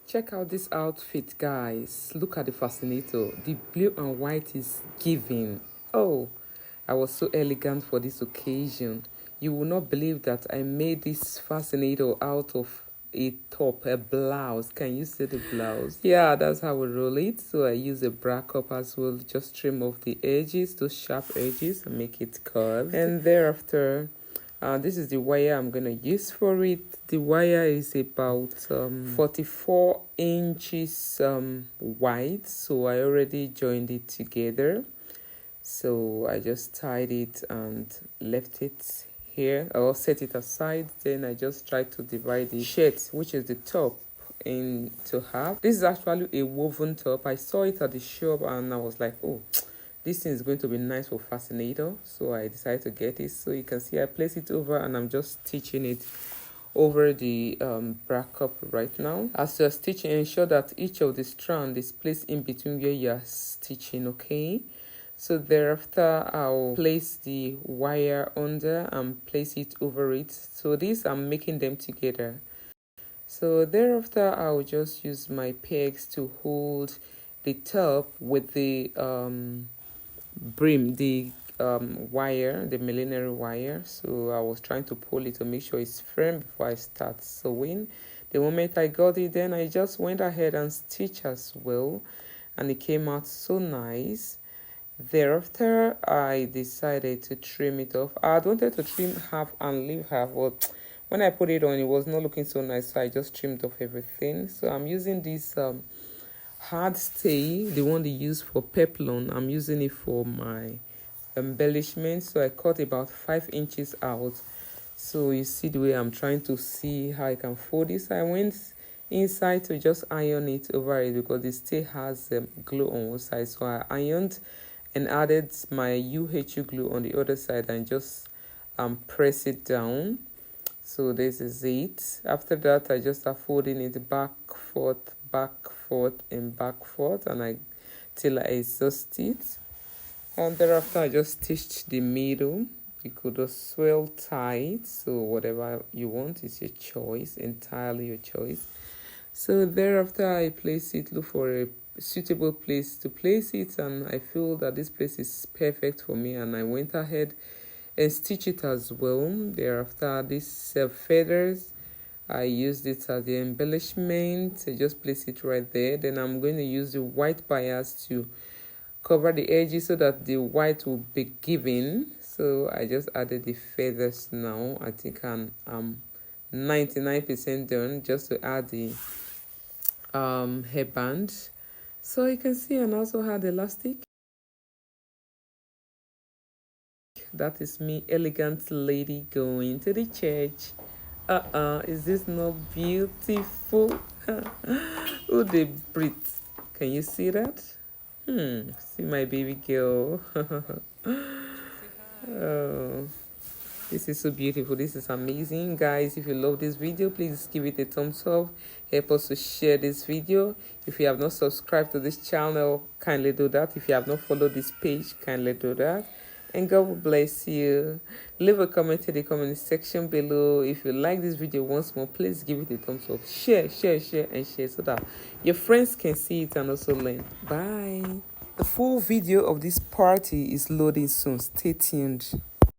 Check out this outfit, guys. Look at the fascinator. The blue and white is giving. Oh, I was so elegant for this occasion. You will not believe that I made this fascinator out of a top, a blouse. Can you see the blouse? Yeah, that's how we roll it. So I use a bra cup as well. Just trim off the edges, those sharp edges, and make it curved. And thereafter, this is the wire I'm gonna use for it. The wire is about 44 inches wide, so I already joined it together. So I just tied it and left it here. I'll set it aside. Then I just try to divide the shirt, which is the top, into half. This is actually a woven top. I saw it at the shop and I was like, oh, this thing is going to be nice for fascinator. So I decided to get it. So you can see I place it over and I'm just stitching it over the bra cup right now. As you're stitching, ensure that each of the strand is placed in between where you're stitching, okay? So thereafter, I'll place the wire under and place it over it. So these, I'm making them together. So thereafter, I'll just use my pegs to hold the top with the brim, the wire, the millinery wire. So I was trying to pull it to make sure it's firm before I start sewing. The moment I got it, then I just went ahead and stitched as well, and it came out so nice. Thereafter, I decided to trim it off. I wanted to trim half and leave half, but when I put it on, it was not looking so nice, so I just trimmed off everything. So I'm using this hard stay, the one they use for peplon. I'm using it for my embellishment. So I cut about 5 inches out. So you see the way I'm trying to see how I can fold this. I went inside to just iron it over it because the stay has glue on one side. So I ironed and added my UHU glue on the other side and just press it down. So this is it. After that, I just start folding it back, forth, and back, forth, and till I exhaust it. And thereafter, I just stitched the middle. You could just swell tight, so whatever you want is your choice, entirely your choice. So thereafter, I place it, look for a suitable place to place it, and I feel that this place is perfect for me, and I went ahead and stitch it as well. Thereafter, these feathers, I used it as the embellishment. I just place it right there. Then I'm going to use the white bias to cover the edges so that the white will be given. So I just added the feathers now. I think I'm 99% done, just to add the hairband. So you can see, and also had elastic. That is me, elegant lady going to the church. Is this not beautiful? Oh, they breathe. Can you see that? See my baby girl. Oh, this is so beautiful. This is amazing, guys. If you love this video, please give it a thumbs up. Help us to share this video. If you have not subscribed to this channel, kindly do that. If you have not followed this page, kindly do that. And God will bless you. Leave a comment in the comment section below. If you like this video once more, please give it a thumbs up. Share, and share so that your friends can see it and also learn. Bye. The full video of this party is loading soon. Stay tuned.